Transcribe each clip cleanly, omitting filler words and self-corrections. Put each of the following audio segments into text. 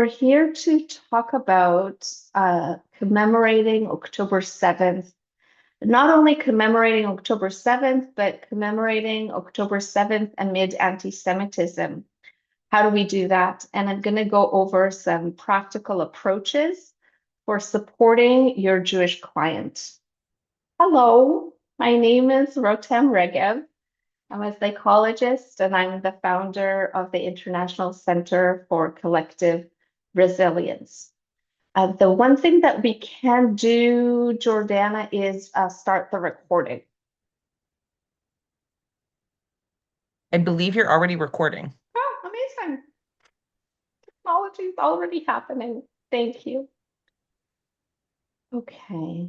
We're here to talk about commemorating October 7th. Not only commemorating October 7th, but commemorating October 7th amid anti-Semitism. How do we do that? And I'm going to go over some practical approaches for supporting your Jewish client. Hello, my name is Regev. I'm a psychologist and I'm the founder of the International Center for Collective Resilience. The one thing that we can do, Jordana, is start the recording. I believe you're already recording. Oh, amazing. Technology is already happening. Thank you. Okay.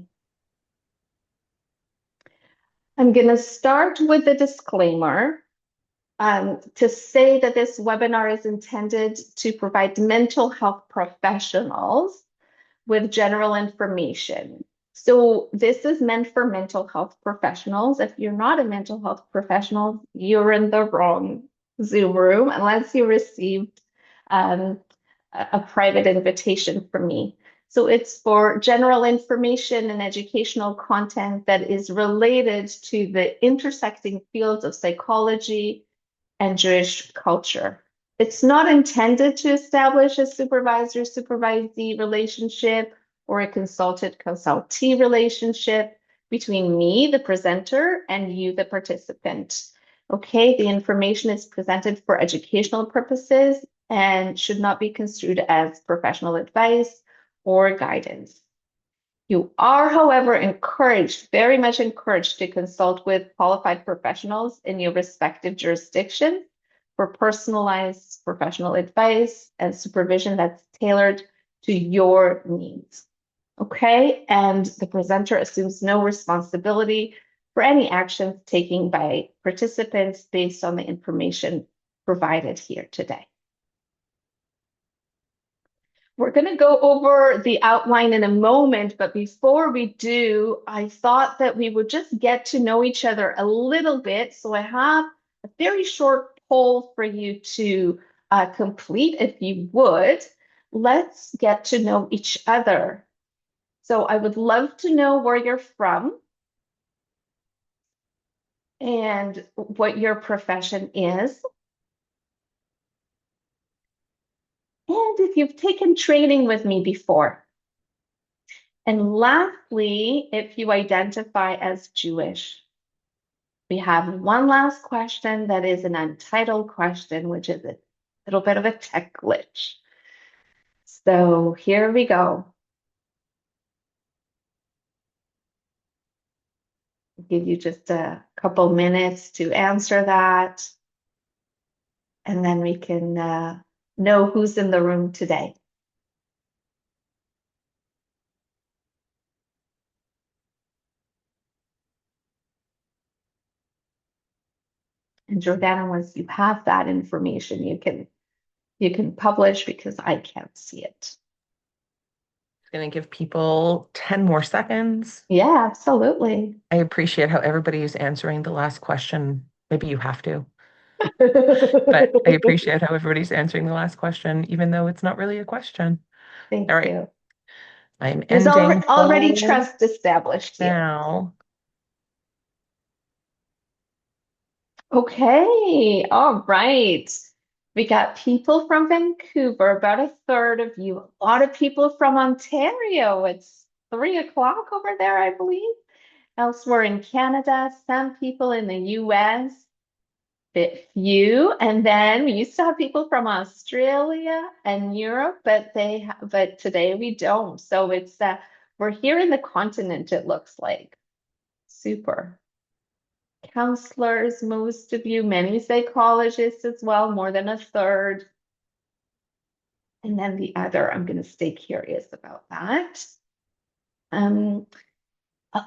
I'm going to start with the disclaimer to say that this webinar is intended to provide mental health professionals with general information. So this is meant for mental health professionals. If you're not a mental health professional, you're in the wrong Zoom room unless you received a private invitation from me. So it's for general information and educational content that is related to the intersecting fields of psychology and Jewish culture. It's not intended to establish a supervisor-supervisee relationship or a consultant-consultee relationship between me, the presenter, and you, the participant. Okay, the information is presented for educational purposes and should not be construed as professional advice or guidance. You are, however, encouraged, very much encouraged, to consult with qualified professionals in your respective jurisdiction for personalized professional advice and supervision that's tailored to your needs. Okay, and the presenter assumes no responsibility for any actions taken by participants based on the information provided here today. We're going to go over the outline in a moment, but before we do, I thought that we would just get to know each other a little bit. So I have a very short poll for you to complete, if you would. Let's get to know each other. So I would love to know where you're from and what your profession is. And if you've taken training with me before. And lastly, if you identify as Jewish. We have one last question that is an untitled question, which is a little bit of a tech glitch. So here we go. I'll give you just a couple minutes to answer that. And then we can know who's in the room today. And Jordana, once you have that information, you can publish because I can't see it. Going to give people 10 more seconds. Yeah, absolutely. I appreciate how everybody is answering the last question. Maybe you have to. But I appreciate how everybody's answering the last question, even though it's not really a question. Thank All right. you. I'm There's ending already trust established here. now. Okay, all right. We got people from Vancouver, about a third of you. A lot of people from Ontario. It's 3 o'clock over there, I believe. Elsewhere in Canada, some people in the US, bit few. And then we used to have people from Australia and Europe, but today we don't. So it's we're here in the continent, it looks like. Super. Counselors, most of you, many psychologists as well, more than a third. And then the other, I'm going to stay curious about that.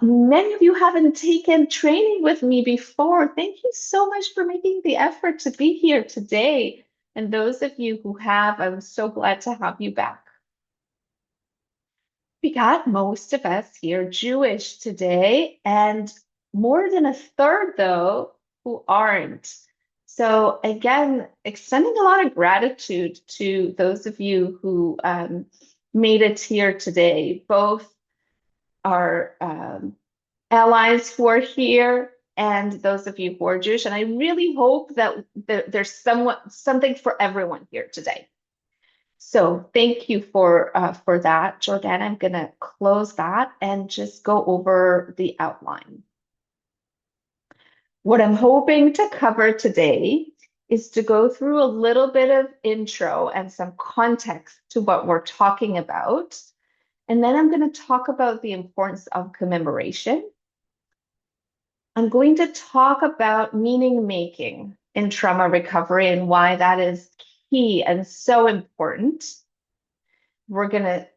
Many of you haven't taken training with me before. Thank you so much for making the effort to be here today. And those of you who have, I'm so glad to have you back. We got most of us here Jewish today, and more than a third, though, who aren't. So again, extending a lot of gratitude to those of you who made it here today, both our allies who are here and those of you who are Jewish. And I really hope that there's something for everyone here today. So thank you for that, Jordan. I'm going to close that and just go over the outline. What I'm hoping to cover today is to go through a little bit of intro and some context to what we're talking about. And then I'm going to talk about the importance of commemoration. I'm going to talk about meaning making in trauma recovery and why that is key and so important. We're going to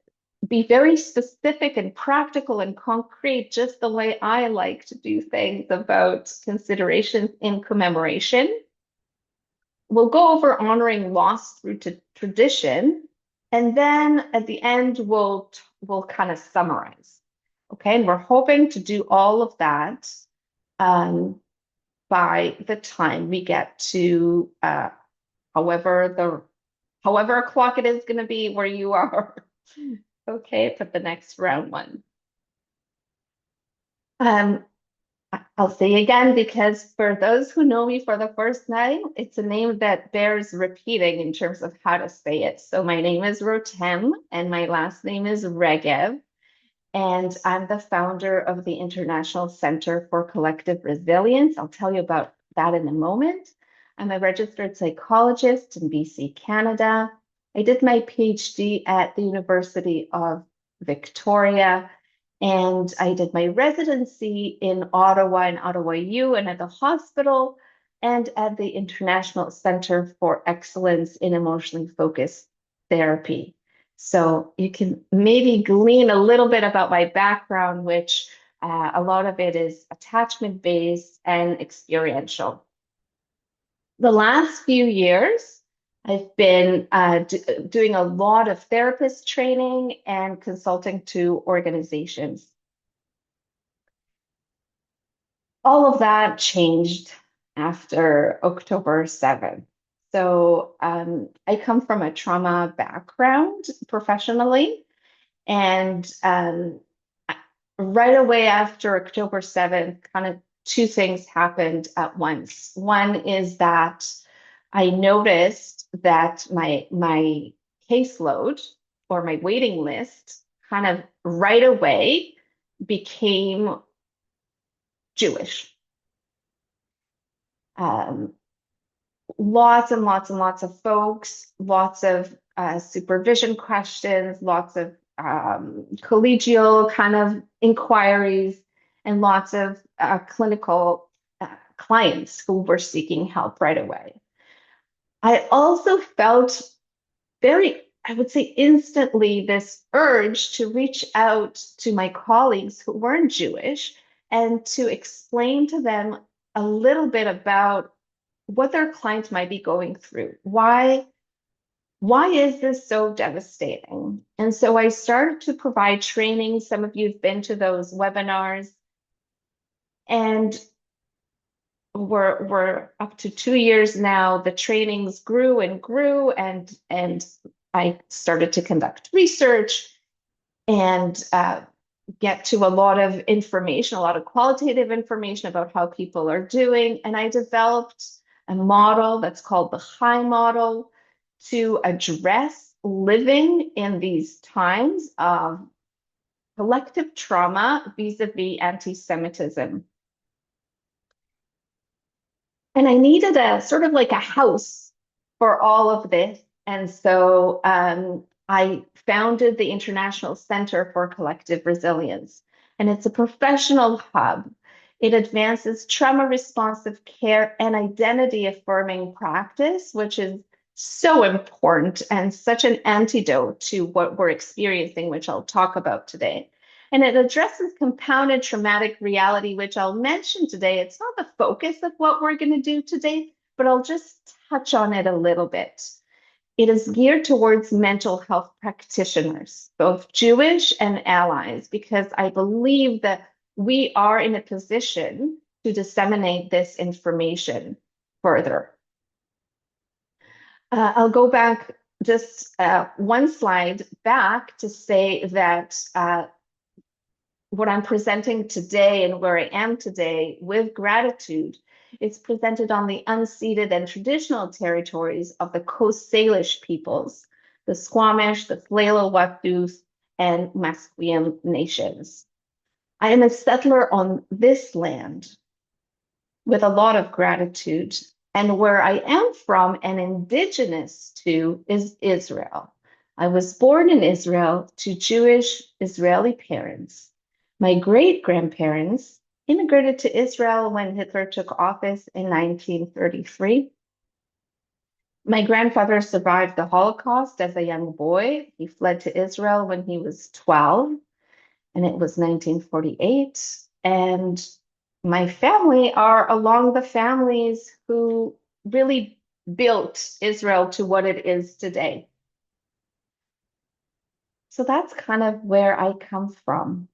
be very specific and practical and concrete, just the way I like to do things about considerations in commemoration. We'll go over honoring loss through to tradition, and then at the end we'll kind of summarize. Okay, and we're hoping to do all of that by the time we get to however o'clock it is going to be where you are. Okay, put the next round one. I'll say again, because for those who know me for the first time, it's a name that bears repeating in terms of how to say it. So my name is Rotem and my last name is Regev. And I'm the founder of the International Center for Collective Resilience. I'll tell you about that in a moment. I'm a registered psychologist in BC, Canada. I did my PhD at the University of Victoria, and I did my residency in Ottawa U, and at the hospital, and at the International Center for Excellence in Emotionally Focused Therapy. So you can maybe glean a little bit about my background, which a lot of it is attachment-based and experiential. The last few years, I've been doing a lot of therapist training and consulting to organizations. All of that changed after October 7th. So I come from a trauma background professionally, and right away after October 7th, kind of two things happened at once. One is that I noticed that my caseload or my waiting list kind of right away became Jewish. Lots and lots and lots of folks, lots of supervision questions, lots of collegial kind of inquiries, and lots of clinical clients who were seeking help right away. I also felt I would say instantly, this urge to reach out to my colleagues who weren't Jewish and to explain to them a little bit about what their clients might be going through. Why is this so devastating? And so I started to provide training. Some of you have been to those webinars, and we're up to 2 years now. The trainings grew and grew, and I started to conduct research and get to a lot of information, a lot of qualitative information about how people are doing. And I developed a model that's called the HIGH model to address living in these times of collective trauma vis-a-vis anti-Semitism. And I needed a sort of like a house for all of this. And so I founded the International Center for Collective Resilience, and it's a professional hub. It advances trauma responsive care and identity affirming practice, which is so important and such an antidote to what we're experiencing, which I'll talk about today. And it addresses compounded traumatic reality, which I'll mention today. It's not the focus of what we're going to do today, but I'll just touch on it a little bit. It is geared towards mental health practitioners, both Jewish and allies, because I believe that we are in a position to disseminate this information further. I'll go back just one slide back to say that what I'm presenting today and where I am today with gratitude is presented on the unceded and traditional territories of the Coast Salish peoples, the Squamish, the Tsleil-Waututh, and Musqueam nations. I am a settler on this land with a lot of gratitude. And where I am from and indigenous to is Israel. I was born in Israel to Jewish Israeli parents. My great grandparents immigrated to Israel when Hitler took office in 1933. My grandfather survived the Holocaust as a young boy. He fled to Israel when he was 12, and it was 1948. And my family are along the families who really built Israel to what it is today. So that's kind of where I come from.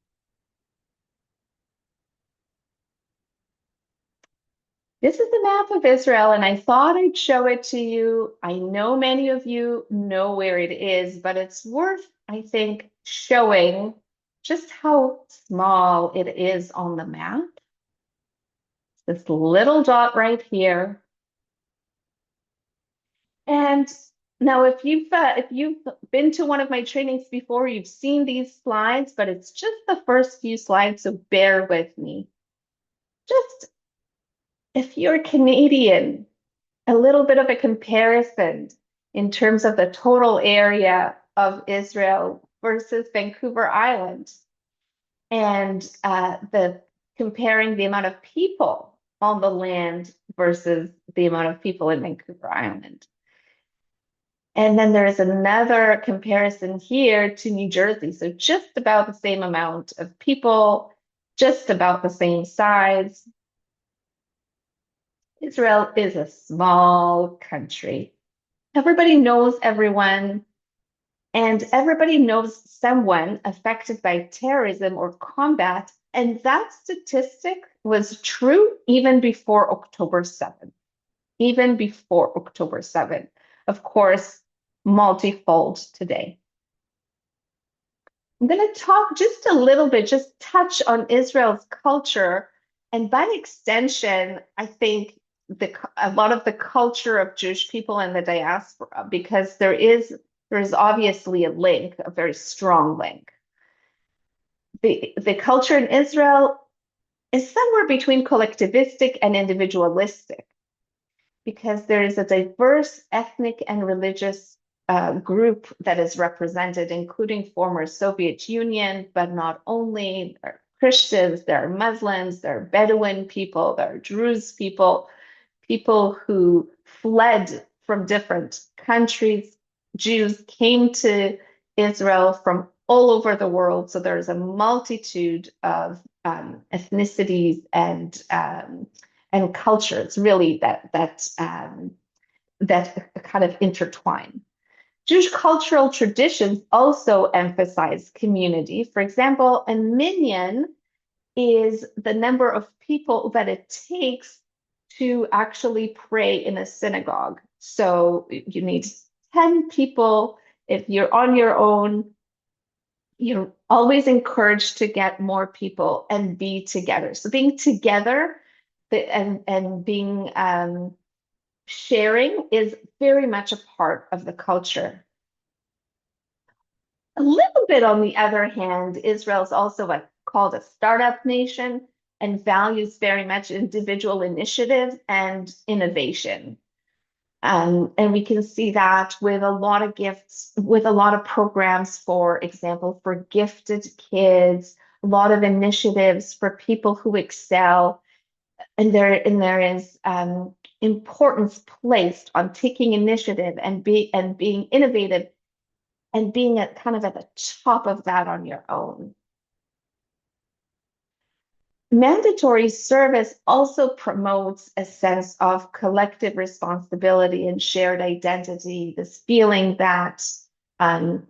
This is the map of Israel, and I thought I'd show it to you. I know many of you know where it is, but it's worth, I think, showing just how small it is on the map. This little dot right here. And now, if you've been to one of my trainings before, you've seen these slides, but it's just the first few slides, so bear with me. Just if you're Canadian, a little bit of a comparison in terms of the total area of Israel versus Vancouver Island, and the comparing the amount of people on the land versus the amount of people in Vancouver Island. And then there's another comparison here to New Jersey. So just about the same amount of people, just about the same size. Israel is a small country. Everybody knows everyone, and everybody knows someone affected by terrorism or combat. And that statistic was true even before October 7th. Even before October 7th. Of course, multifold today. I'm going to talk just a little bit, just touch on Israel's culture, and by extension, I think a lot of the culture of Jewish people in the diaspora, because there is obviously a link, a very strong link. The culture in Israel is somewhere between collectivistic and individualistic, because there is a diverse ethnic and religious group that is represented, including former Soviet Union, but not only. There are Christians, there are Muslims, there are Bedouin people, there are Druze people, people who fled from different countries. Jews came to Israel from all over the world, so there's a multitude of ethnicities and cultures really that kind of intertwine. Jewish cultural traditions also emphasize community. For example, a minyan is the number of people that it takes to actually pray in a synagogue. So you need 10 people. If you're on your own, you're always encouraged to get more people and be together. So being together and being sharing is very much a part of the culture. A little bit on the other hand, Israel is also called a startup nation and values very much individual initiative and innovation. And we can see that with a lot of gifts, with a lot of programs, for example, for gifted kids, a lot of initiatives for people who excel. And there is importance placed on taking initiative and being innovative and being kind of at the top of that on your own. Mandatory service also promotes a sense of collective responsibility and shared identity, this feeling that one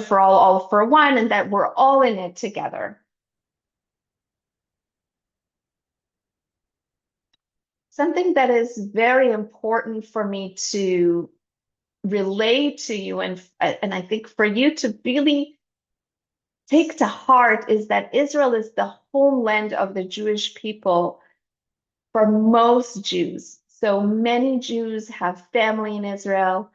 for all for one, and that we're all in it together. something that is very important for me to relay to you, and I think for you to really take to heart, is that Israel is the homeland of the Jewish people for most Jews. So many Jews have family in Israel,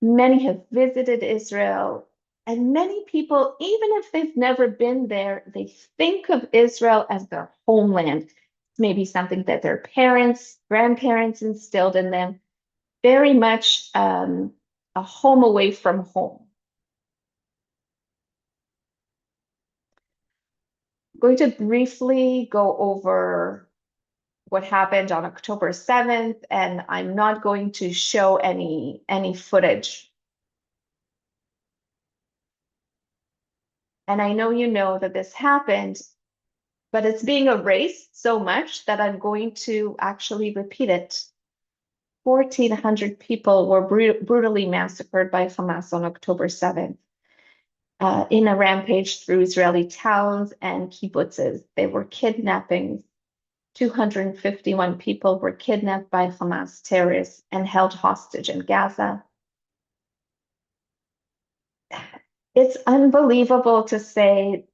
many have visited Israel, and many people, even if they've never been there, they think of Israel as their homeland. Maybe something that their parents, grandparents instilled in them, very much a home away from home. I'm going to briefly go over what happened on October 7th, and I'm not going to show any footage. And I know you know that this happened, but it's being erased so much that I'm going to actually repeat it. 1,400 people were brutally massacred by Hamas on October 7th in a rampage through Israeli towns and kibbutzes. They were kidnappings. 251 people were kidnapped by Hamas terrorists and held hostage in Gaza. It's unbelievable to say,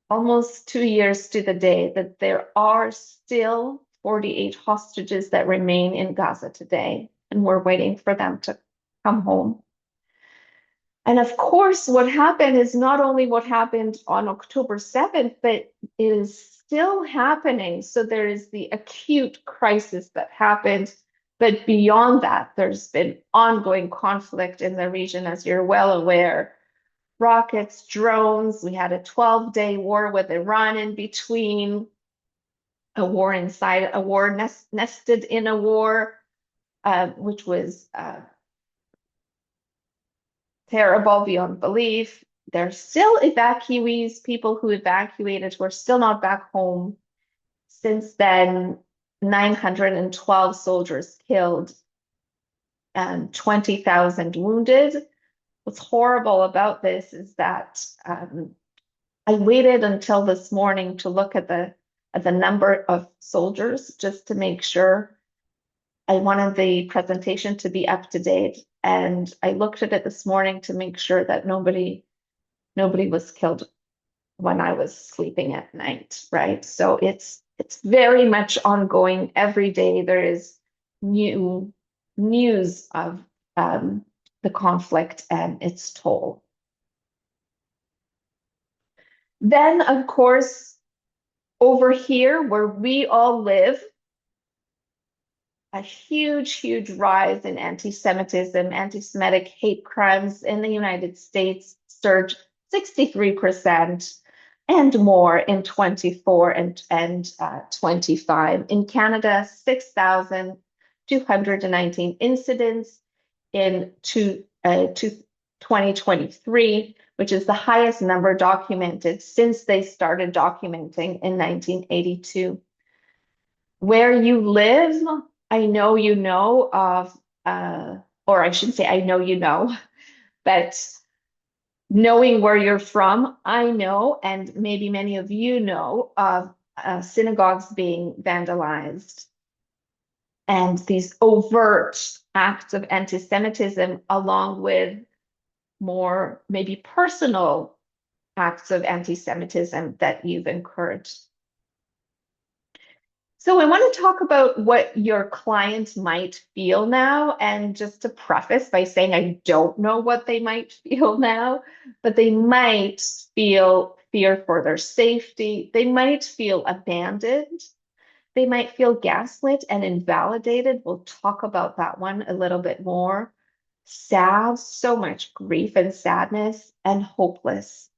almost 2 years to the day, that there are still 48 hostages that remain in Gaza today, and we're waiting for them to come home. And of course, what happened is not only what happened on October 7th, but is still happening. So there is the acute crisis that happened. But beyond that, there's been ongoing conflict in the region, as you're well aware. Rockets, drones. We had a 12-day war with Iran in between, a war inside a war, nested in a war, which was terrible beyond belief. There's still evacuees, people who evacuated who are still not back home. Since then, 912 soldiers killed and 20,000 wounded. What's horrible about this is that I waited until this morning to look at the number of soldiers just to make sure. I wanted the presentation to be up to date, and I looked at it this morning to make sure that nobody was killed when I was sleeping at night, right? So it's very much ongoing. Every day there is new news of the conflict and its toll. Then, of course, over here where we all live, a huge rise in anti-Semitism, anti-Semitic hate crimes in the United States surged 63% and more in 24 and 25. In Canada, 6,219 incidents in 2023, which is the highest number documented since they started documenting in 1982. Where you live, I know you know of, or I shouldn't say I know you know, but knowing where you're from, I know, and maybe many of you know of synagogues being vandalized and these overt acts of anti-Semitism, along with more maybe personal acts of anti-Semitism that you've incurred. So I want to talk about what your client might feel now. And just to preface by saying I don't know what they might feel now, but they might feel fear for their safety. They might feel abandoned. They might feel gaslit and invalidated. We'll talk about that one a little bit more. Sad, so much grief and sadness, and hopeless.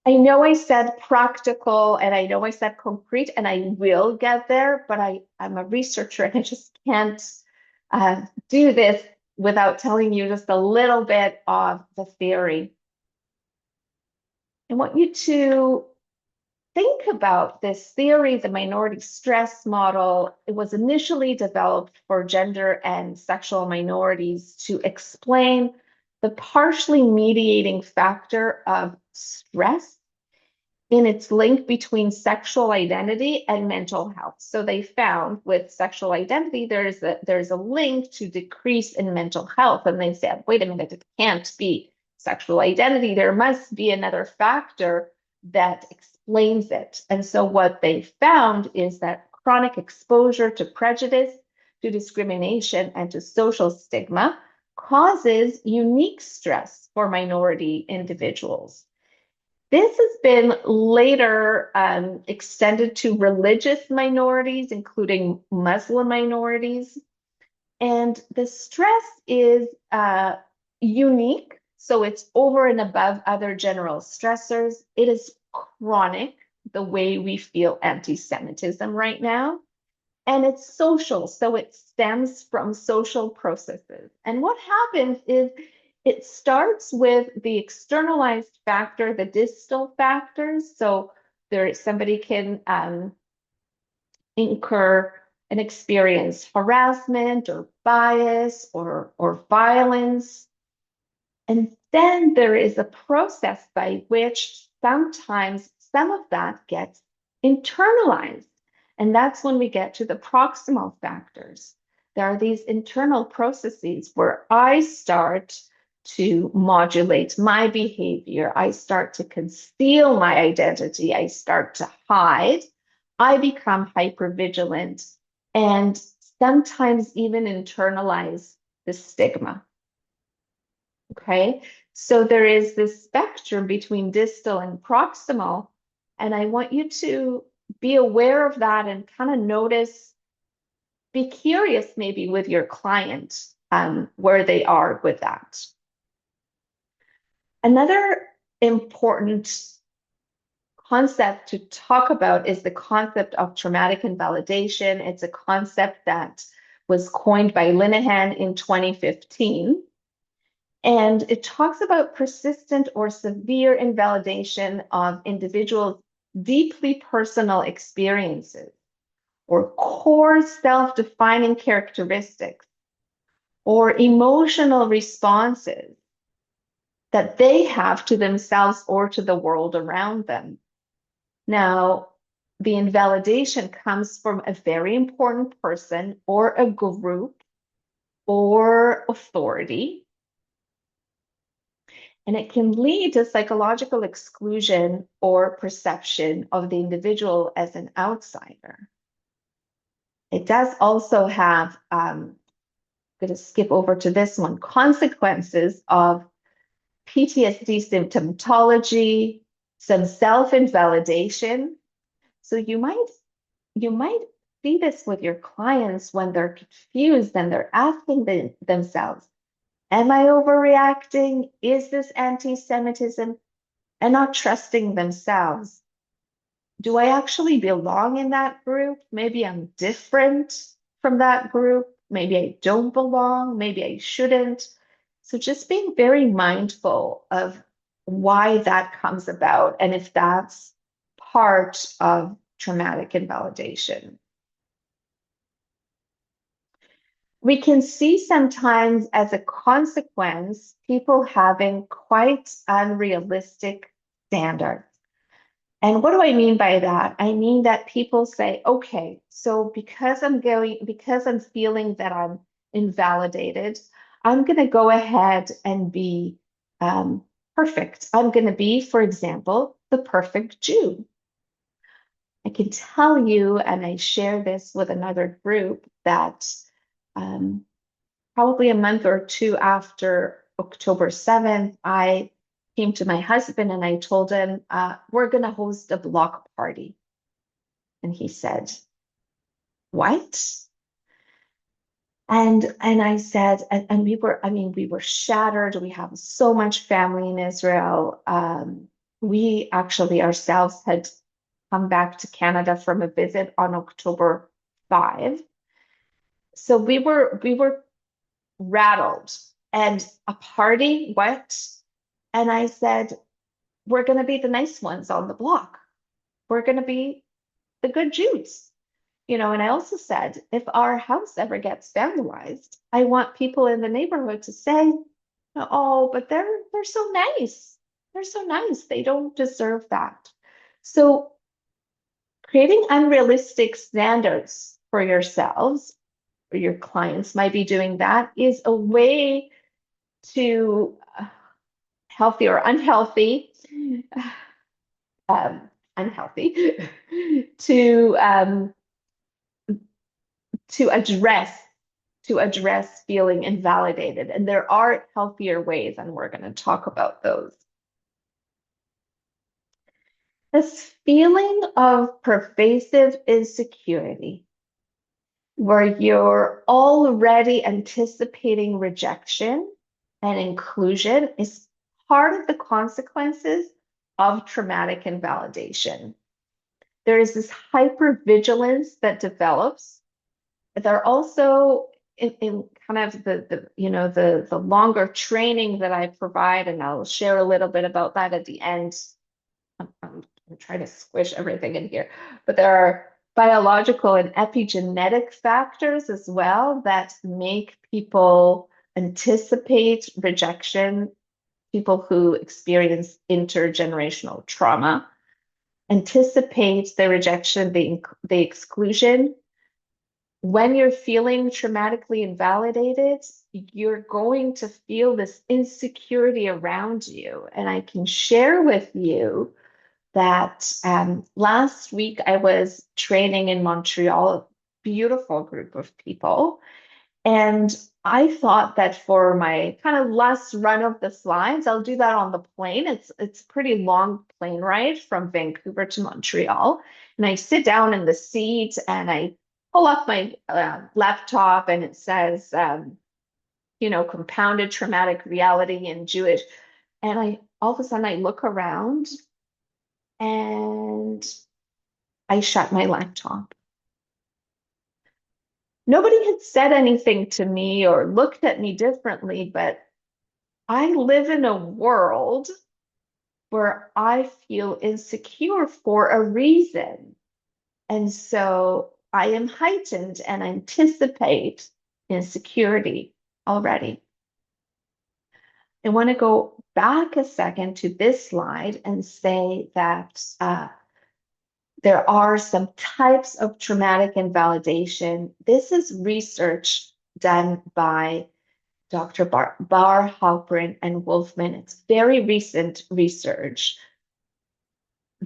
I know I said practical and I know I said concrete, and I will get there, but I'm a researcher and I just can't do this without telling you just a little bit of the theory. I want you to think about this theory, the minority stress model. It was initially developed for gender and sexual minorities to explain the partially mediating factor of stress in its link between sexual identity and mental health. So they found with sexual identity, there's a link to decrease in mental health. And they said, wait a minute, it can't be sexual identity. There must be another factor that explains it. And so what they found is that chronic exposure to prejudice, to discrimination, and to social stigma causes unique stress for minority individuals. This has been later extended to religious minorities, including Muslim minorities. And the stress is unique, so it's over and above other general stressors. It is chronic, the way we feel anti-Semitism right now. And it's social, so it stems from social processes. And what happens is it starts with the externalized factor, the distal factors. So somebody can incur and experience harassment or bias or violence. And then there is a process by which sometimes some of that gets internalized. And that's when we get to the proximal factors. There are these internal processes where I start to modulate my behavior. I start to conceal my identity. I start to hide. I become hypervigilant and sometimes even internalize the stigma. Okay, so there is this spectrum between distal and proximal, and I want you to be aware of that and kind of notice, be curious maybe with your client where they are with that. Another important concept to talk about is the concept of traumatic invalidation. It's a concept that was coined by Linehan in 2015. And it talks about persistent or severe invalidation of individuals' deeply personal experiences or core self-defining characteristics or emotional responses that they have to themselves or to the world around them. Now, the invalidation comes from a very important person or a group or authority. And it can lead to psychological exclusion or perception of the individual as an outsider. It does also have, I'm going to skip over to this one, consequences of PTSD symptomatology, some self-invalidation. So you might see this with your clients when they're confused and they're asking themselves, am I overreacting? Is this anti-Semitism? And not trusting themselves. Do I actually belong in that group? Maybe I'm different from that group. Maybe I don't belong. Maybe I shouldn't. So just being very mindful of why that comes about and if that's part of traumatic invalidation. We can see sometimes as a consequence, people having quite unrealistic standards. And what do I mean by that? I mean that people say, okay, so because I'm feeling that I'm invalidated, I'm going to go ahead and be perfect. I'm going to be, for example, the perfect Jew. I can tell you, and I share this with another group, that probably a month or two after October 7th, I came to my husband and I told him, we're going to host a block party. And he said, what? And I said, and we were shattered. We have so much family in Israel. We actually ourselves had come back to Canada from a visit on October 5. So we were rattled. And a party, what? And I said, we're going to be the nice ones on the block. We're going to be the good Jews. And I also said, if our house ever gets vandalized, I want people in the neighborhood to say, oh, but they're so nice. They're so nice. They don't deserve that. So creating unrealistic standards for yourselves or your clients might be doing that is a way to healthy or unhealthy, um, unhealthy, to um, to address feeling invalidated. And there are healthier ways, and we're going to talk about those. This feeling of pervasive insecurity, where you're already anticipating rejection and inclusion, is part of the consequences of traumatic invalidation. There is this hypervigilance that develops. They're also in kind of the longer training that I provide, and I'll share a little bit about that at the end. I'm trying to squish everything in here, but there are biological and epigenetic factors as well that make people anticipate rejection, people who experience intergenerational trauma anticipate the rejection, the exclusion. When you're feeling traumatically invalidated, you're going to feel this insecurity around you. And I can share with you that last week I was training in Montreal, a beautiful group of people. And I thought that for my kind of last run of the slides, I'll do that on the plane. It's a pretty long plane ride from Vancouver to Montreal. And I sit down in the seat and I pull up my laptop and it says, compounded traumatic reality in Jewish. And I all of a sudden I look around and I shut my laptop. Nobody had said anything to me or looked at me differently, but I live in a world where I feel insecure for a reason. And so I am heightened and anticipate insecurity already. I want to go back a second to this slide and say that there are some types of traumatic invalidation. This is research done by Dr. Bar Halperin and Wolfman. It's very recent research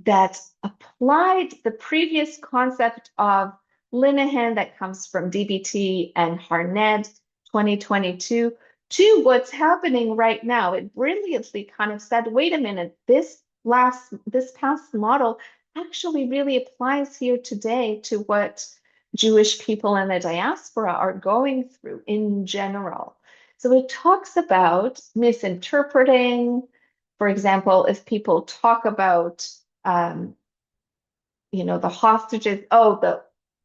that applied the previous concept of Linehan that comes from DBT and Harned 2022 to what's happening right now. It brilliantly kind of said, wait a minute, this past model actually really applies here today to what Jewish people in the diaspora are going through in general. So it talks about misinterpreting. For example, if people talk about the hostages,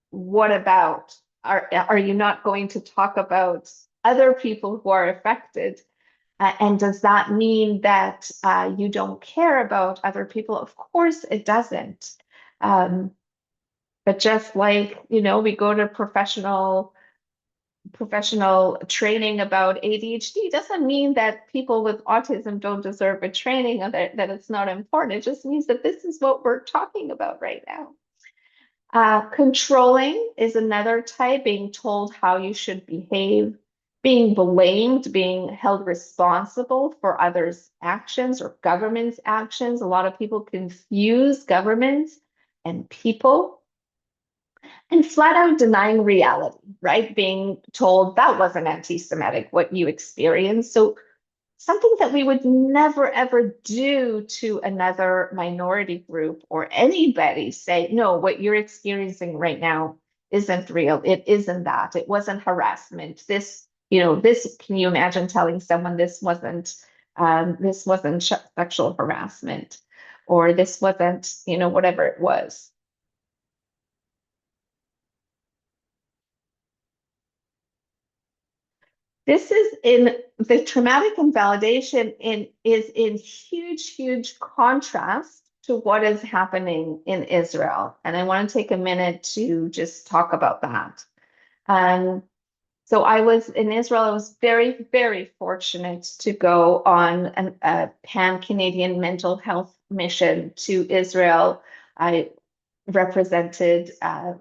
what about, are you not going to talk about other people who are affected? And does that mean that you don't care about other people? Of course it doesn't. But just like, we go to professional training about ADHD doesn't mean that people with autism don't deserve a training or that it's not important. It just means that this is what we're talking about right now. Controlling is another type, being told how you should behave, being blamed, being held responsible for others' actions or government's actions. A lot of people confuse governments and people. And flat out denying reality, right? Being told that wasn't anti-Semitic, what you experienced. So something that we would never ever do to another minority group or anybody, say, no, what you're experiencing right now isn't real. It isn't that. It wasn't harassment. Can you imagine telling someone this wasn't sexual harassment, or this wasn't, whatever it was. This is in the traumatic invalidation is in huge contrast to what is happening in Israel. And I want to take a minute to just talk about that. So I was in Israel. I was very, very fortunate to go on a pan-Canadian mental health mission to Israel I represented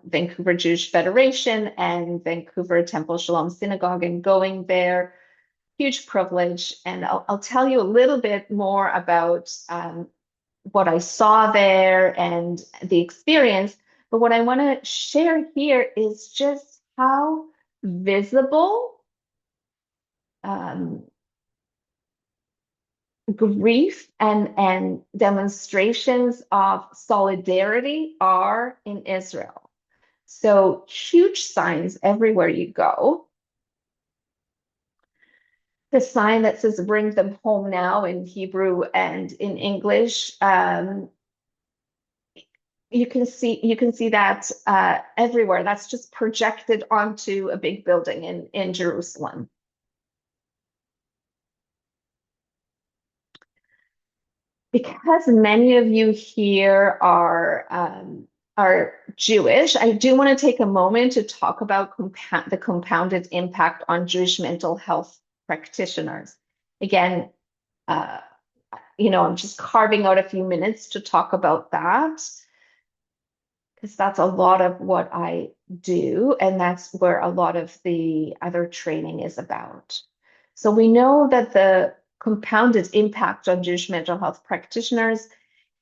Vancouver Jewish Federation and Vancouver Temple Shalom Synagogue, and going there, huge privilege. And I'll tell you a little bit more about what I saw there and the experience. But what I want to share here is just how visible um, grief and demonstrations of solidarity are in Israel. So huge signs everywhere you go. The sign that says "Bring them home now" in Hebrew and in English. You can see that everywhere. That's just projected onto a big building in Jerusalem. Because many of you here are Jewish, I do want to take a moment to talk about the compounded impact on Jewish mental health practitioners. Again, uh, I'm just carving out a few minutes to talk about that because that's a lot of what I do, and that's where a lot of the other training is about. So we know that the compounded impact on Jewish mental health practitioners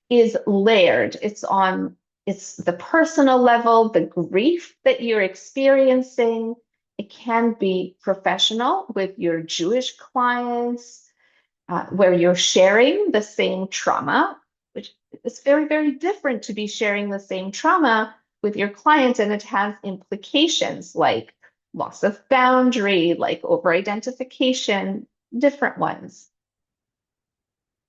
is layered. It's the personal level, the grief that you're experiencing. It can be professional with your Jewish clients, where you're sharing the same trauma, which is very, very different to be sharing the same trauma with your clients, and it has implications like loss of boundary, like over-identification, different ones.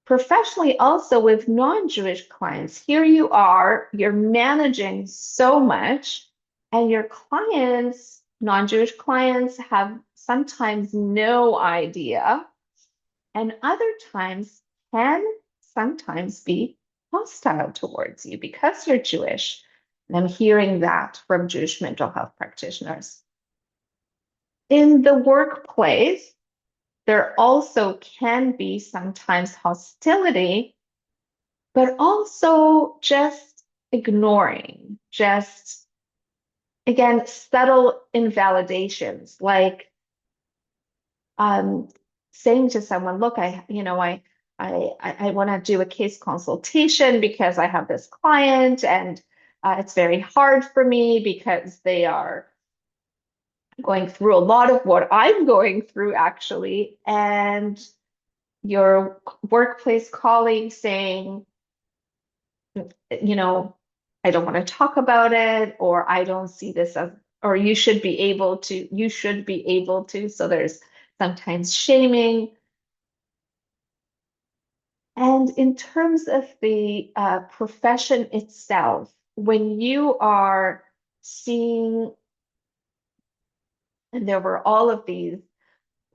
Professionally, also with non-Jewish clients, here you are, you're managing so much, and your clients, non-Jewish clients, have sometimes no idea, and other times can sometimes be hostile towards you because you're Jewish. And I'm hearing that from Jewish mental health practitioners. In the workplace, there also can be sometimes hostility, but also just ignoring, just again, subtle invalidations, like saying to someone, look, I want to do a case consultation because I have this client, and it's very hard for me because they are going through a lot of what I'm going through, actually. And your workplace colleague saying, I don't want to talk about it, or I don't see this as, or you should be able to. So there's sometimes shaming. And in terms of the profession itself, when you are seeing, and there were all of these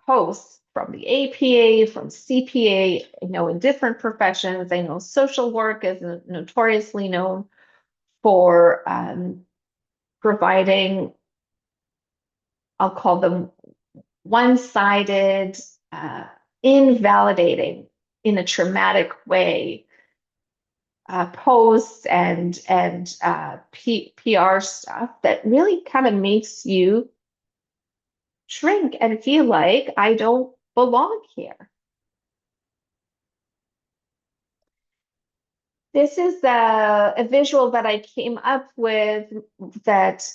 posts from the APA, from CPA, in different professions. I know social work is notoriously known for providing, I'll call them one-sided, invalidating in a traumatic way posts and PR stuff that really kind of makes you shrink and feel like I don't belong here. This is a visual that I came up with that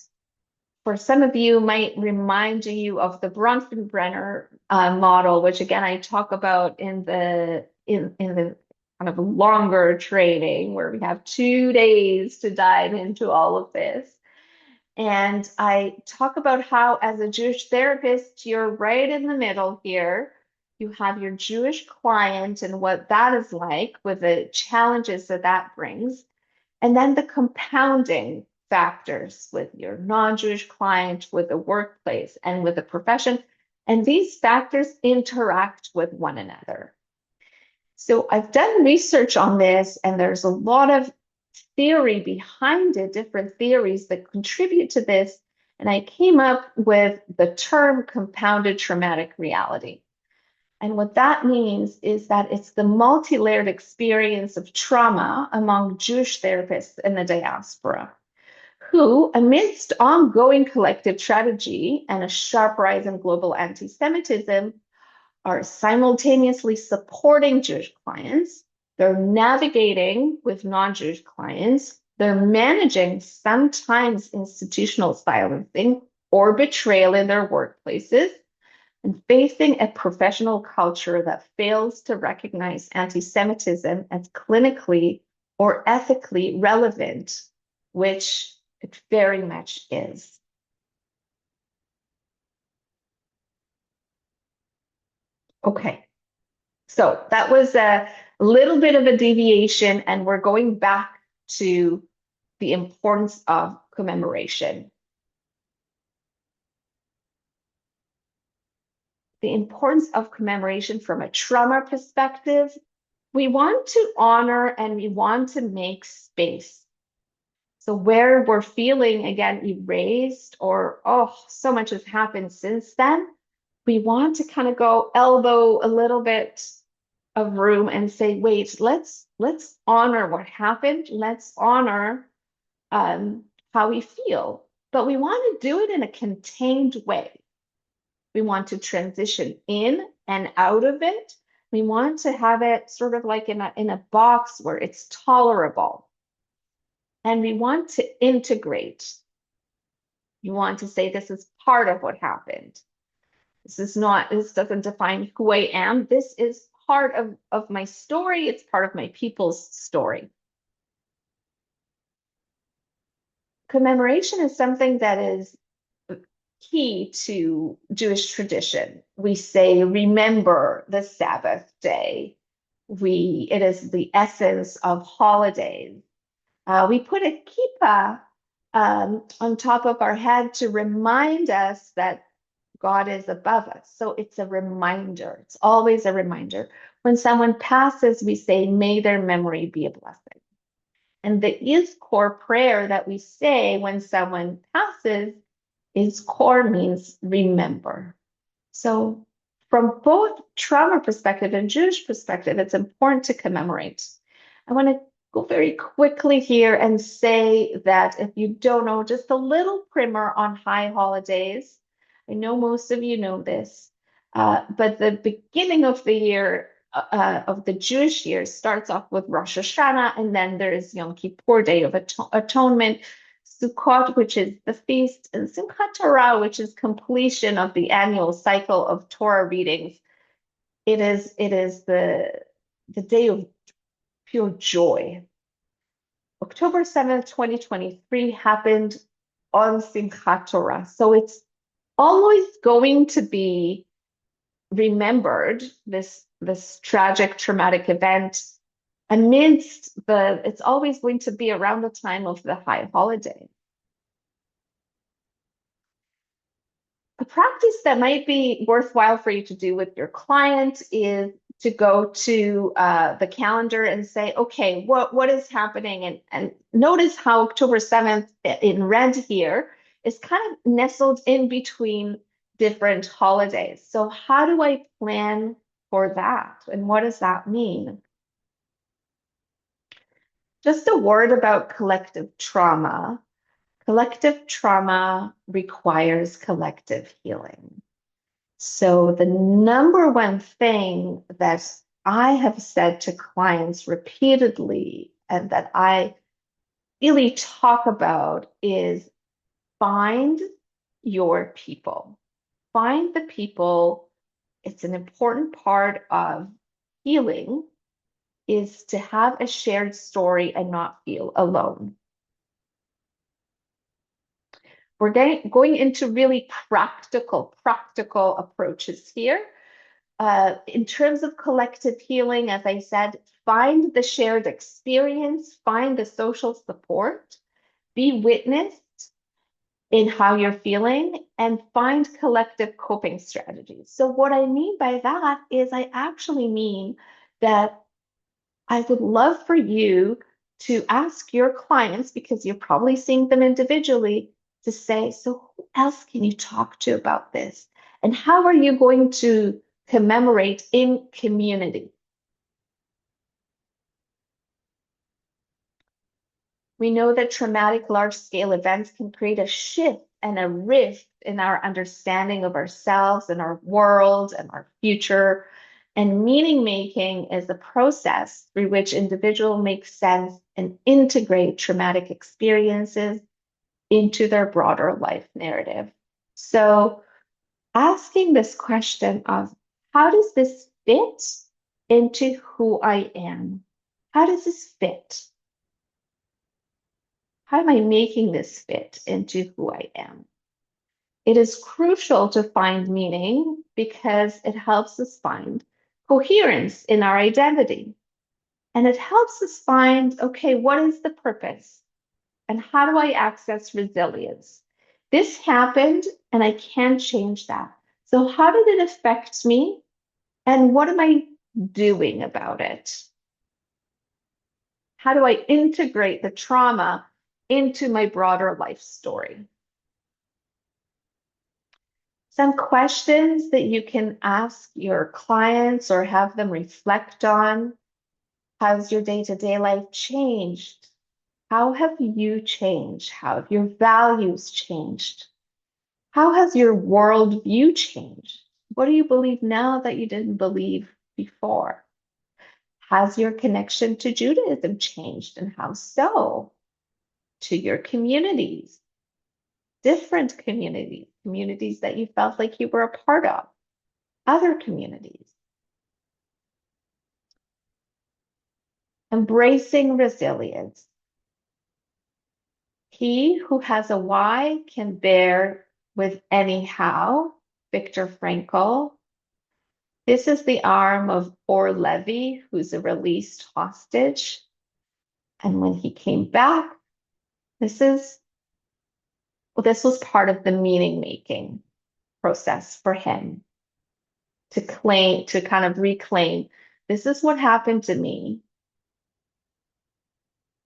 for some of you might remind you of the Bronfenbrenner model, which again I talk about in the kind of longer training where we have 2 days to dive into all of this. And I talk about how, as a Jewish therapist, you're right in the middle here. You have your Jewish client and what that is like with the challenges that that brings. And then the compounding factors with your non-Jewish client, with the workplace, and with the profession. And these factors interact with one another. So I've done research on this, and there's a lot of theory behind it, different theories that contribute to this. And I came up with the term compounded traumatic reality. And what that means is that it's the multi-layered experience of trauma among Jewish therapists in the diaspora, who, amidst ongoing collective tragedy and a sharp rise in global anti-Semitism, are simultaneously supporting Jewish clients, they're navigating with non-Jewish clients, they're managing sometimes institutional silencing or betrayal in their workplaces, and facing a professional culture that fails to recognize anti-Semitism as clinically or ethically relevant, which it very much is. Okay, so that was a little bit of a deviation, and we're going back to the importance of commemoration. The importance of commemoration from a trauma perspective, we want to honor and we want to make space. So where we're feeling, again, erased or, oh, so much has happened since then, we want to kind of go elbow a little bit of room and say, wait, let's honor what happened. Let's honor how we feel. But we want to do it in a contained way. We want to transition in and out of it. We want to have it sort of like in a box where it's tolerable. And we want to integrate. You want to say, this is part of what happened. This doesn't define who I am. This is part of my story. It's part of my people's story. Commemoration is something that is key to Jewish tradition. We say, remember the Sabbath day. It is the essence of holidays. We put a kippah on top of our head to remind us that God is above us. So it's a reminder. It's always a reminder. When someone passes, we say, may their memory be a blessing. And the Izkor prayer that we say when someone passes, Izkor means remember. So from both trauma perspective and Jewish perspective, it's important to commemorate. I want to go very quickly here and say that if you don't know, just a little primer on high holidays. I know most of you know this, but the beginning of the year, of the Jewish year, starts off with Rosh Hashanah, and then there's Yom Kippur, Day of Atonement, Sukkot, which is the feast, and Simchat Torah, which is completion of the annual cycle of Torah readings. It is the day of pure joy. October 7th, 2023 happened on Simchat Torah. So it's always going to be remembered, this tragic, traumatic event it's always going to be around the time of the high holiday. A practice that might be worthwhile for you to do with your client is to go to the calendar and say, okay, what is happening? And notice how October 7th in red here is kind of nestled in between different holidays. So how do I plan for that? And what does that mean? Just a word about collective trauma. Collective trauma requires collective healing. So the number one thing that I have said to clients repeatedly and that I really talk about is find your people. Find the people. It's an important part of healing is to have a shared story and not feel alone. We're going into really practical approaches here. In terms of collective healing, as I said, find the shared experience, find the social support, be witnessed in how you're feeling, and find collective coping strategies. So what I mean by that is I actually mean that I would love for you to ask your clients, because you're probably seeing them individually, to say, so who else can you talk to about this? And how are you going to commemorate in community. We know that traumatic large-scale events can create a shift and a rift in our understanding of ourselves and our world and our future. And meaning making is a process through which individuals make sense and integrate traumatic experiences into their broader life narrative. So asking this question of how does this fit into who I am? How does this fit? How am I making this fit into who I am? It is crucial to find meaning because it helps us find coherence in our identity. And it helps us find, okay, what is the purpose? And how do I access resilience? This happened and I can't change that. So, how did it affect me? And what am I doing about it? How do I integrate the trauma into my broader life story? Some questions that you can ask your clients or have them reflect on. How's your day-to-day life changed? How have you changed? How have your values changed? How has your worldview changed? What do you believe now that you didn't believe before? Has your connection to Judaism changed, and how so? To your communities, different communities, communities that you felt like you were a part of, other communities. Embracing resilience. He who has a why can bear with any how. Viktor Frankl. This is the arm of Or Levy, who's a released hostage. And when he came back, this was part of the meaning making process for him to kind of reclaim, this is what happened to me.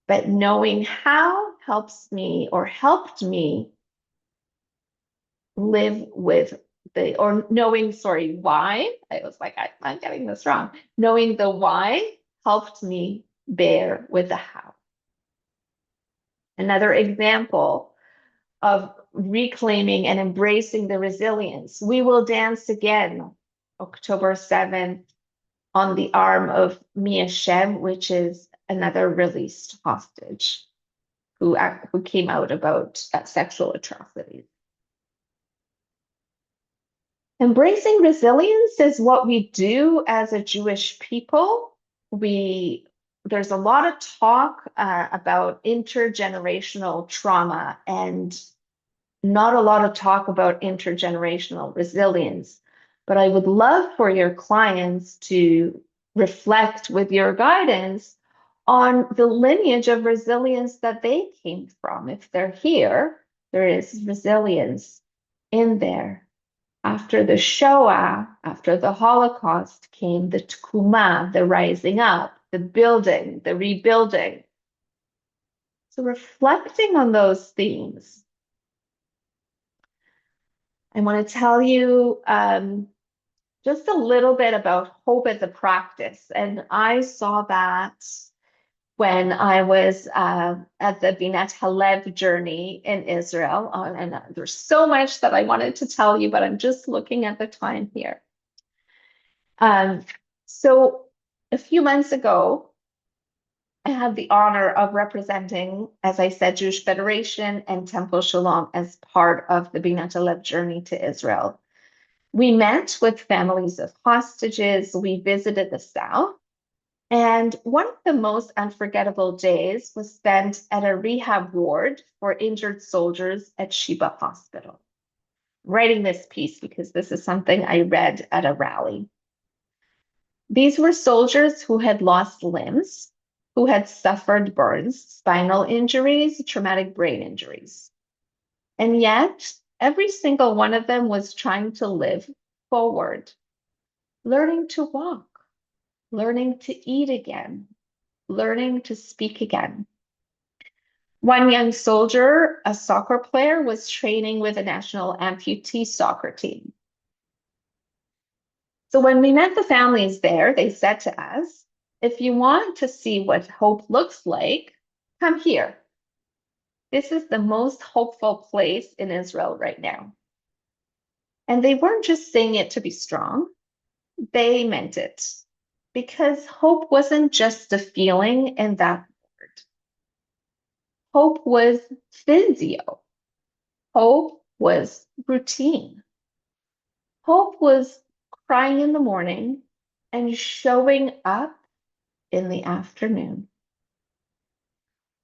But knowing how helped me live with why, I was like, I'm getting this wrong. Knowing the why helped me bear with the how. Another example of reclaiming and embracing the resilience. We will dance again, October 7th, on the arm of Mia Shem, which is another released hostage who came out about sexual atrocities. Embracing resilience is what we do as a Jewish people. There's a lot of talk about intergenerational trauma and not a lot of talk about intergenerational resilience. But I would love for your clients to reflect with your guidance on the lineage of resilience that they came from. If they're here, there is resilience in there. After the Shoah, after the Holocaust, came the Tkuma, the rising up, the building, the rebuilding. So reflecting on those themes, I want to tell you just a little bit about hope as a practice. And I saw that when I was at the Binat Halev journey in Israel. And there's so much that I wanted to tell you, but I'm just looking at the time here. So a few months ago, I had the honor of representing, as I said, Jewish Federation and Temple Shalom as part of the Binat Halev journey to Israel. We met with families of hostages. We visited the South. And one of the most unforgettable days was spent at a rehab ward for injured soldiers at Sheba Hospital. I'm writing this piece because this is something I read at a rally. These were soldiers who had lost limbs, who had suffered burns, spinal injuries, traumatic brain injuries. And yet, every single one of them was trying to live forward, learning to walk, learning to eat again, learning to speak again. One young soldier, a soccer player, was training with a national amputee soccer team. So when we met the families there, they said to us, if you want to see what hope looks like, come here. This is the most hopeful place in Israel right now. And they weren't just saying it to be strong, they meant it. Because hope wasn't just a feeling in that word. Hope was physio. Hope was routine. Hope was crying in the morning and showing up in the afternoon.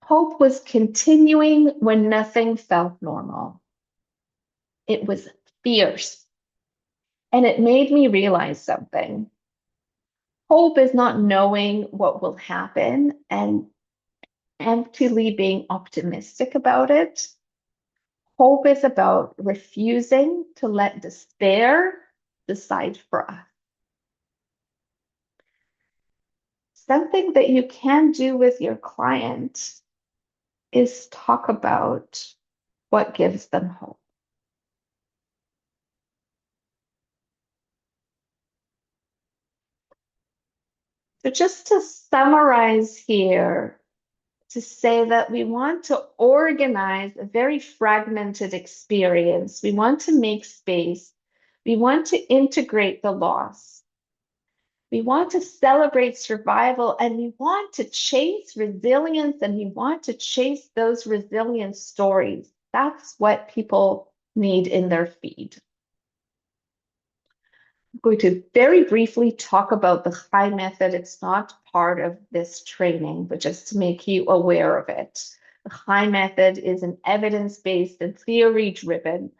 Hope was continuing when nothing felt normal. It was fierce. And it made me realize something. Hope is not knowing what will happen and emptily being optimistic about it. Hope is about refusing to let despair decide for us. Something that you can do with your client is talk about what gives them hope. So just to summarize here, to say that we want to organize a very fragmented experience. We want to make space. We want to integrate the loss. We want to celebrate survival, and we want to chase resilience, and we want to chase those resilience stories. That's what people need in their feed. I'm going to very briefly talk about the Chai method. It's not part of this training, but just to make you aware of it. The Chai method is an evidence-based and theory-driven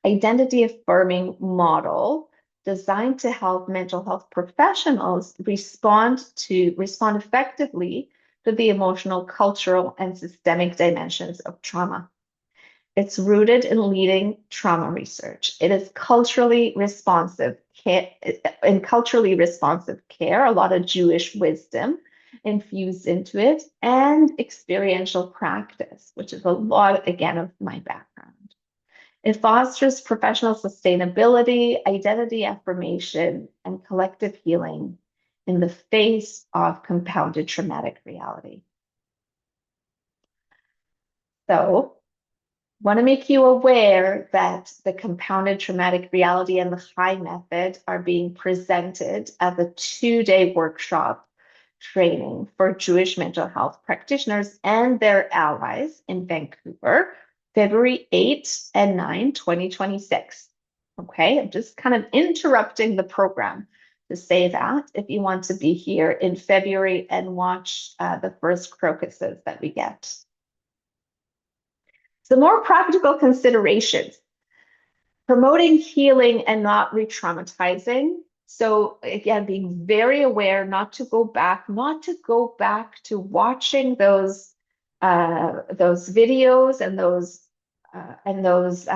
identity-affirming model designed to help mental health professionals respond effectively to the emotional, cultural, and systemic dimensions of trauma. It's rooted in leading trauma research. It is culturally responsive care, a lot of Jewish wisdom infused into it, and experiential practice, which is a lot, again, of my background. It fosters professional sustainability, identity affirmation, and collective healing in the face of compounded traumatic reality. So, want to make you aware that the compounded traumatic reality and the Chai method are being presented as a 2-day workshop training for Jewish mental health practitioners and their allies in Vancouver, February 8 and 9, 2026. Okay, I'm just kind of interrupting the program to say that if you want to be here in February and watch the first crocuses that we get. So more practical considerations, promoting healing and not re-traumatizing. So again, being very aware not to go back to watching those videos and those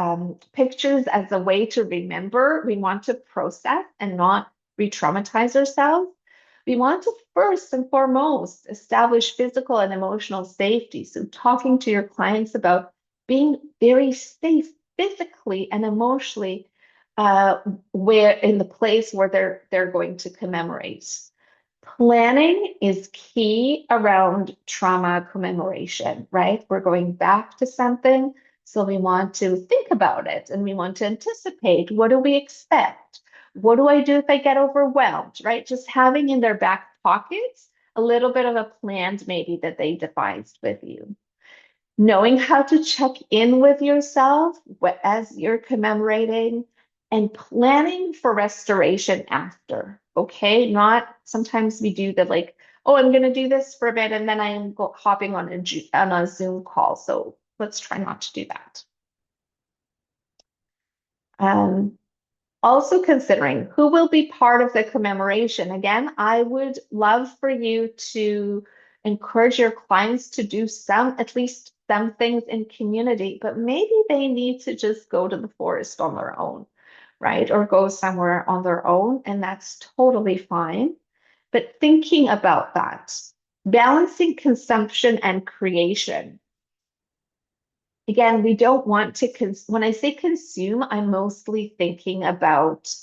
pictures as a way to remember. We want to process and not re-traumatize ourselves. We want to first and foremost establish physical and emotional safety. So talking to your clients about being very safe physically and emotionally where in the place where they're going to commemorate. Planning is key around trauma commemoration, right? We're going back to something, so we want to think about it and we want to anticipate. What do we expect? What do I do if I get overwhelmed, right? Just having in their back pockets a little bit of a plan maybe that they devised with you. Knowing how to check in with yourself as you're commemorating and planning for restoration after, okay? Not sometimes we do the like, oh, I'm going to do this for a bit and then I'm hopping on a Zoom call. So let's try not to do that. Also considering who will be part of the commemoration. Again, I would love for you to encourage your clients to do at least some things in community, but maybe they need to just go to the forest on their own, right? Or go somewhere on their own, and that's totally fine. But thinking about that, balancing consumption and creation. Again, we don't want to, when I say consume, I'm mostly thinking about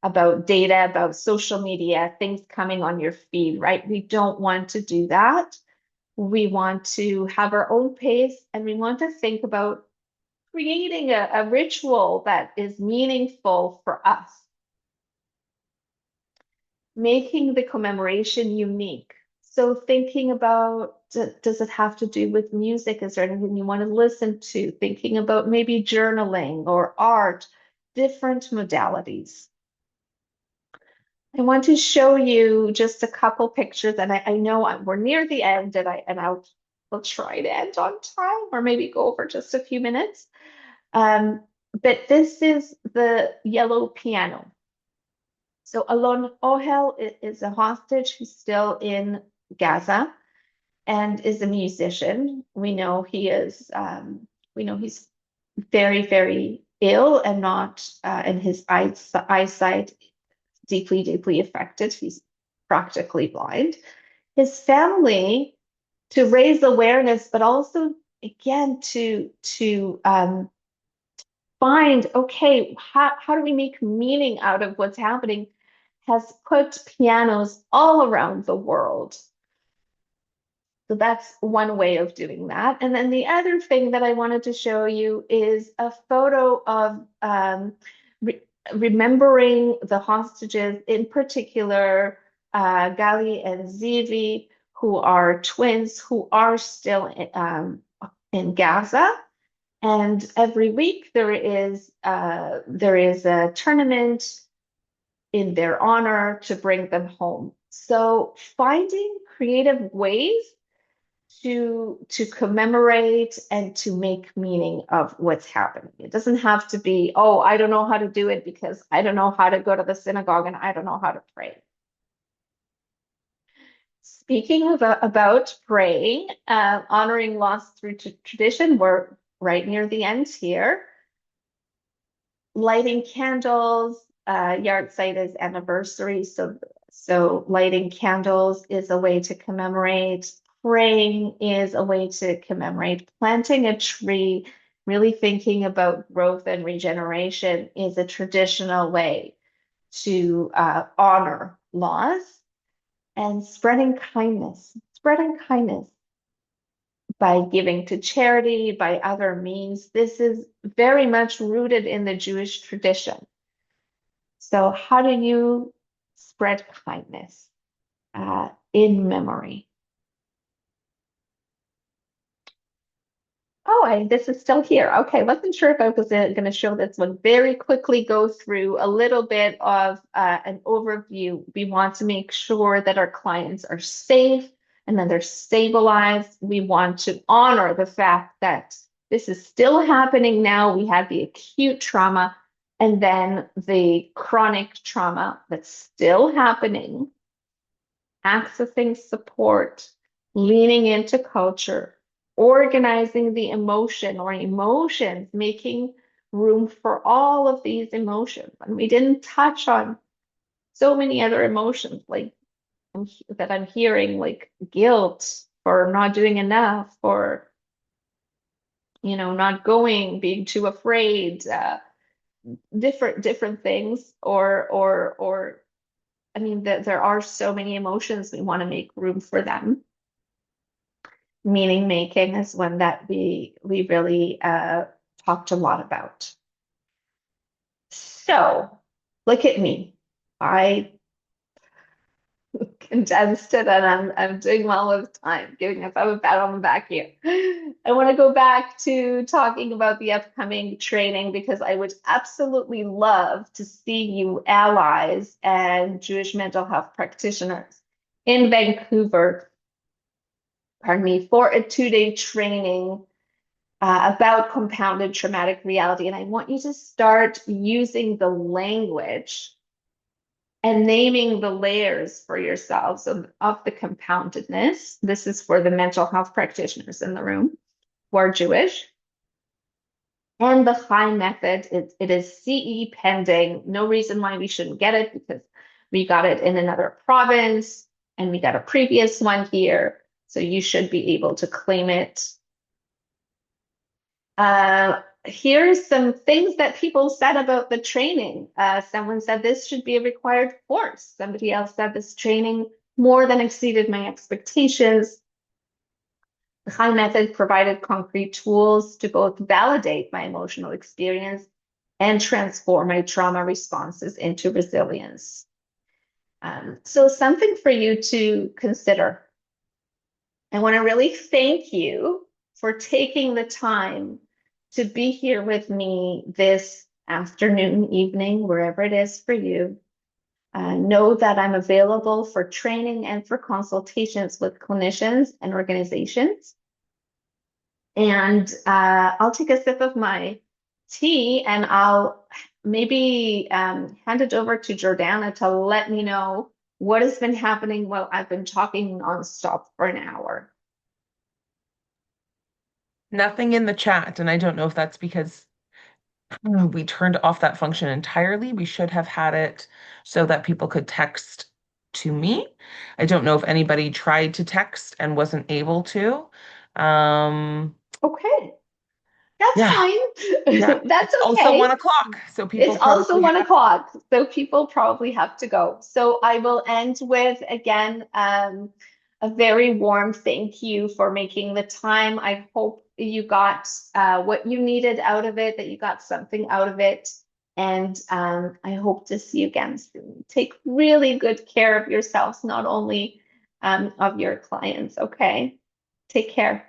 about data, about social media, things coming on your feed, right? We don't want to do that. We want to have our own pace, and we want to think about creating a ritual that is meaningful for us, making the commemoration unique. So thinking about, does it have to do with music? Is there anything you want to listen to? Thinking about maybe journaling or art, different modalities. I want to show you just a couple pictures, and I know we're near the end, and we'll try to end on time, or maybe go over just a few minutes. But this is the yellow piano. So Alon Ohel is a hostage who's still in Gaza and is a musician. We know he's very, very ill and not, and his eyesight deeply, deeply affected. He's practically blind. His family, to raise awareness, but also again to find, okay, how do we make meaning out of what's happening, has put pianos all around the world. So that's one way of doing that. And then the other thing that I wanted to show you is a photo of remembering the hostages, in particular, Gali and Zivi, who are twins, who are still in Gaza. And every week there is a tournament in their honor to bring them home. So finding creative ways to commemorate and to make meaning of what's happening. It doesn't have to be, oh, I don't know how to do it because I don't know how to go to the synagogue and I don't know how to pray. Speaking about praying, honoring loss through tradition, we're right near the end here. Lighting candles, yahrzeit is anniversary, so lighting candles is a way to commemorate. Praying is a way to commemorate. Planting a tree, really thinking about growth and regeneration, is a traditional way to honor loss. And spreading kindness by giving to charity, by other means. This is very much rooted in the Jewish tradition. So how do you spread kindness in memory? Oh, this is still here. Okay, wasn't sure if I was going to show this one. Very quickly go through a little bit of an overview. We want to make sure that our clients are safe and then they're stabilized. We want to honor the fact that this is still happening now. We had the acute trauma and then the chronic trauma that's still happening, accessing support, leaning into culture, organizing the emotion or emotions, making room for all of these emotions. And we didn't touch on so many other emotions like that I'm hearing, like guilt for not doing enough, or not going, being too afraid, different things, or I mean that there are so many emotions. We want to make room for them. Meaning making is one that we really talked a lot about. So look at me. I condensed it and I'm doing well with time, giving us a pat on the back here. I want to go back to talking about the upcoming training because I would absolutely love to see you allies and Jewish mental health practitioners in Vancouver, pardon me, for a 2-day training about compounded traumatic reality. And I want you to start using the language and naming the layers for yourselves of the compoundedness. This is for the mental health practitioners in the room who are Jewish. And the high method, it is CE pending. No reason why we shouldn't get it because we got it in another province and we got a previous one here. So you should be able to claim it. here's some things that people said about the training. Someone said this should be a required course. Somebody else said this training more than exceeded my expectations. The High method provided concrete tools to both validate my emotional experience and transform my trauma responses into resilience. So something for you to consider. I want to really thank you for taking the time to be here with me this afternoon, evening, wherever it is for you. Know that I'm available for training and for consultations with clinicians and organizations. And I'll take a sip of my tea and I'll maybe hand it over to Jordana to let me know what has been happening while I've been talking nonstop for an hour. Nothing in the chat, and I don't know if that's because we turned off that function entirely. We should have had it so that people could text to me. I don't know if anybody tried to text and wasn't able to. Um, Okay, that's yeah, yeah. fine. That's It's also okay. 1 o'clock, so It's people also probably one have. o'clock, so people probably have to go. So I will end with, again, a very warm thank you for making the time. I hope you got what you needed out of it, that you got something out of it. And I hope to see you again soon. Take really good care of yourselves, not only of your clients, okay? Take care.